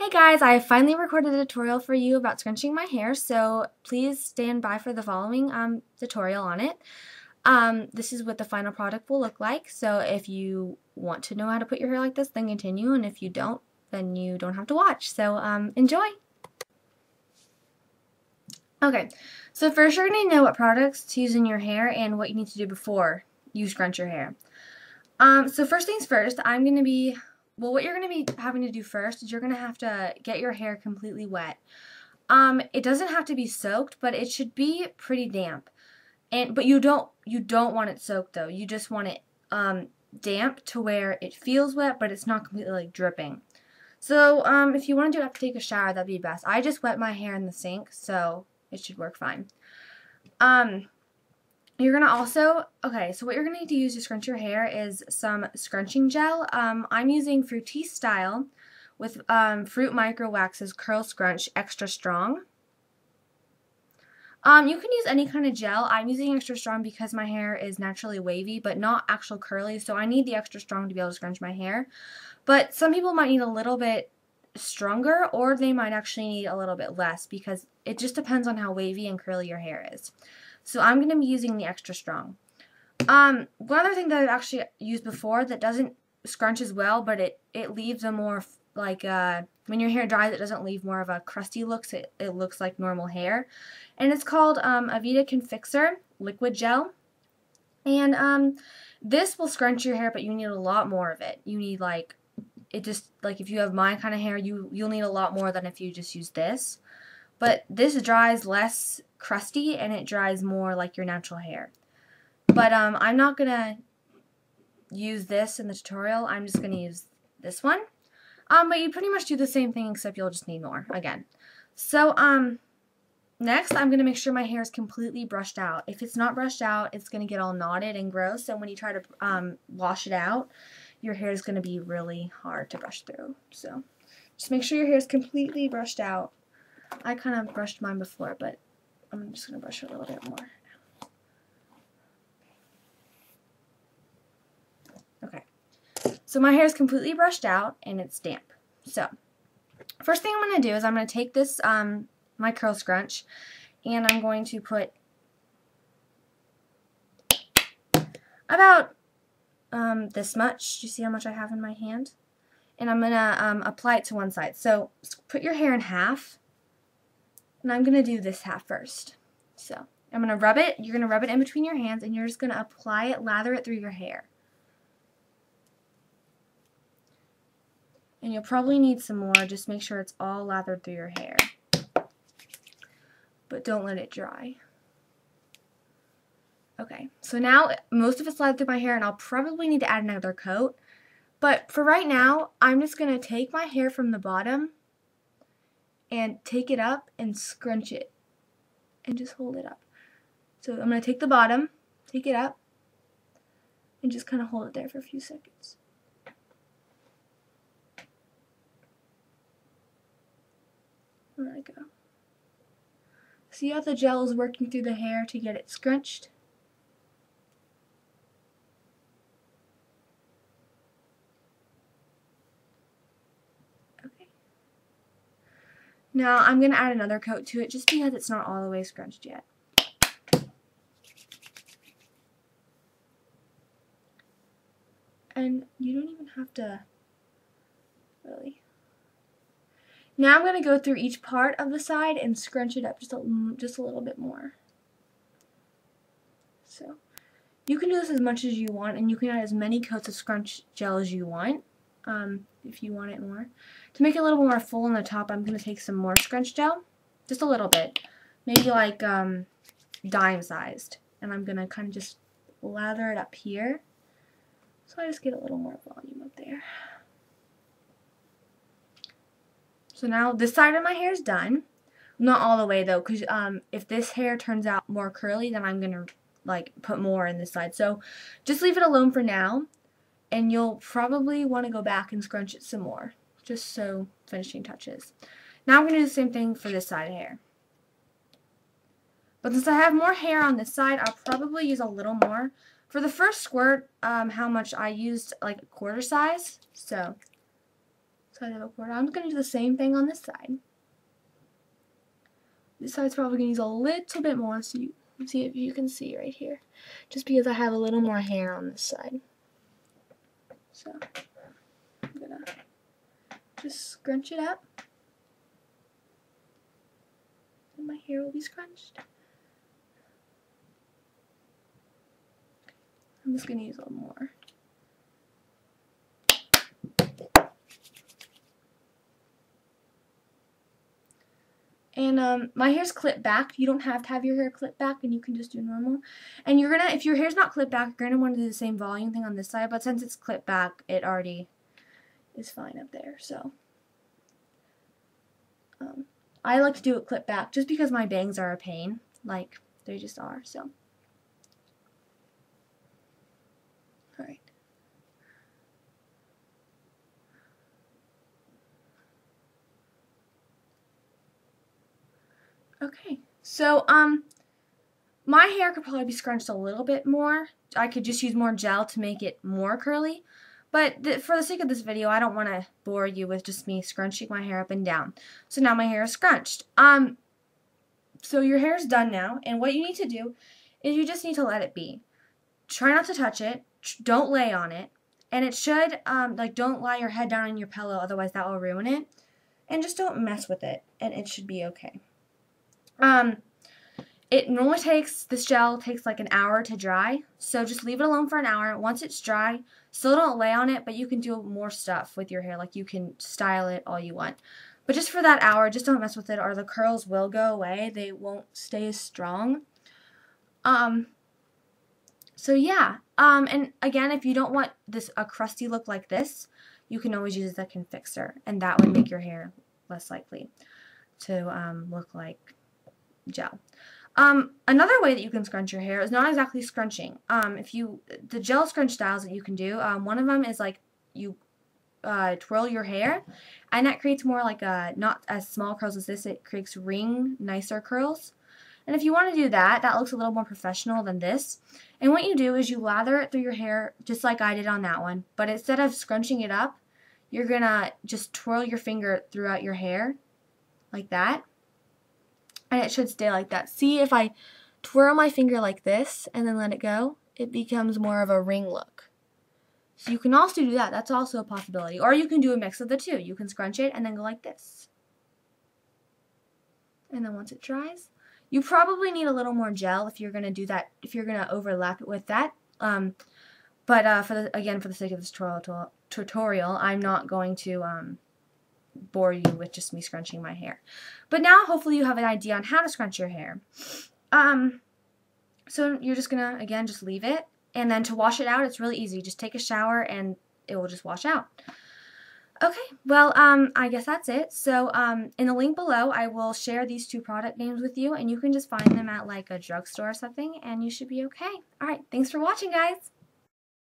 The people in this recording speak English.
Hey guys, I finally recorded a tutorial for you about scrunching my hair, so please stand by for the following tutorial on it. This is what the final product will look like, so if you want to know how to put your hair like this, then continue, and if you don't, then you don't have to watch. So enjoy! Okay, so first you're going to know what products to use in your hair and what you need to do before you scrunch your hair. So first things first, what you're going to be having to do first is you're going to have to get your hair completely wet. It doesn't have to be soaked, but it should be pretty damp. But you don't want it soaked though. You just want it damp to where it feels wet, but it's not completely like dripping. So if you want to do it after you take a shower, that'd be best. I just wet my hair in the sink, so it should work fine. You're going to also, so what you're going to need to use to scrunch your hair is some scrunching gel. I'm using Fructis style with Fruit Micro Wax's Curl Scrunch Extra Strong. You can use any kind of gel. I'm using extra strong because my hair is naturally wavy, but not actual curly, so I need the extra strong to be able to scrunch my hair. But some people might need a little bit stronger, or they might actually need a little bit less, because it just depends on how wavy and curly your hair is. So I'm going to be using the extra strong. One other thing that I've actually used before that doesn't scrunch as well, but it leaves a more, like, when your hair dries, it doesn't leave more of a crusty look, it looks like normal hair. And it's called Aveda Confixor Liquid Gel. And this will scrunch your hair, but you need a lot more of it. You need, if you have my kind of hair, you'll need a lot more than if you just use this. But this dries less crusty, and it dries more like your natural hair. But I'm not going to use this in the tutorial. I'm just going to use this one. But you pretty much do the same thing, except you'll just need more, again. So, next, I'm going to make sure my hair is completely brushed out. If it's not brushed out, it's going to get all knotted and gross, and when you try to wash it out, your hair is going to be really hard to brush through. So, just make sure your hair is completely brushed out. I kind of brushed mine before, but I'm just going to brush it a little bit more. Okay. So my hair is completely brushed out, and it's damp. So, first thing I'm going to do is I'm going to take this, my curl scrunch, and I'm going to put about this much. Do you see how much I have in my hand? And I'm going to apply it to one side. So, put your hair in half. And I'm going to do this half first. So, I'm going to rub it. You're going to rub it in between your hands, and you're just going to apply it, lather it through your hair. And you'll probably need some more. Just make sure it's all lathered through your hair. But don't let it dry. Okay, so now most of it's lathered through my hair, and I'll probably need to add another coat. But for right now, I'm just going to take my hair from the bottom and take it up and scrunch it. And just hold it up. So I'm going to take the bottom, take it up, and just kind of hold it there for a few seconds. There we go. See how the gel is working through the hair to get it scrunched? Okay. Now I'm going to add another coat to it just because it's not all the way scrunched yet. And you don't even have to really. Now I'm going to go through each part of the side and scrunch it up just a little bit more. So you can do this as much as you want, and you can add as many coats of scrunch gel as you want, if you want it more. To make it a little more full on the top, I'm going to take some more scrunch gel, just a little bit, maybe like dime sized, and I'm going to kind of just lather it up here, so I just get a little more volume up there. So now this side of my hair is done. Not all the way though, because if this hair turns out more curly, then I'm going to put more in this side. So just leave it alone for now, and you'll probably want to go back and scrunch it some more, just so finishing touches. Now I'm going to do the same thing for this side of hair. But since I have more hair on this side, I'll probably use a little more. For the first squirt, how much I used, like a quarter size. So side of the cord. I'm going to do the same thing on this side. This side's probably going to use a little bit more, so you see if you can see right here. Just because I have a little more hair on this side. So, I'm going to just scrunch it up. And my hair will be scrunched. I'm just going to use a little more. And my hair's clipped back. You don't have to have your hair clipped back, and you can just do normal. And you're gonna, if your hair's not clipped back, you're gonna want to do the same volume thing on this side. But since it's clipped back, it already is fine up there. So I like to do it clipped back just because my bangs are a pain. Like they just are. So all right. Okay, so my hair could probably be scrunched a little bit more. I could just use more gel to make it more curly, but for the sake of this video, I don't want to bore you with just me scrunching my hair up and down. So now my hair is scrunched. So your hair is done now, and what you need to do is you just need to let it be. Try not to touch it. Don't lay on it, and it should like don't lie your head down on your pillow, otherwise that will ruin it. And just don't mess with it, and it should be okay. It normally takes, this gel takes like an hour to dry, so just leave it alone for an hour. Once it's dry, still don't lay on it, but you can do more stuff with your hair, like you can style it all you want. But just for that hour, just don't mess with it or the curls will go away. They won't stay as strong. So yeah, and again, if you don't want a crusty look like this, you can always use the Confixor, and that would make your hair less likely to look like gel. Another way that you can scrunch your hair is not exactly scrunching. The gel scrunch styles that you can do, one of them is like you twirl your hair, and that creates more like not as small curls as this. It creates nicer curls. And if you want to do that, that looks a little more professional than this. And what you do is you lather it through your hair just like I did on that one, but instead of scrunching it up, you're gonna just twirl your finger throughout your hair like that. And it should stay like that. See, if I twirl my finger like this and then let it go, it becomes more of a ring look. So you can also do that. That's also a possibility. Or you can do a mix of the two. You can scrunch it and then go like this. And then once it dries, you probably need a little more gel if you're going to do that, if you're going to overlap it with that. But for the sake of this tutorial, I'm not going to bore you with just me scrunching my hair. But now hopefully you have an idea on how to scrunch your hair. So you're just gonna again just leave it, and then to wash it out, it's really easy. Just take a shower and it will just wash out. Okay, well I guess that's it. So in the link below I will share these two product names with you, and you can just find them at like a drugstore or something, and you should be okay. Alright, thanks for watching, guys.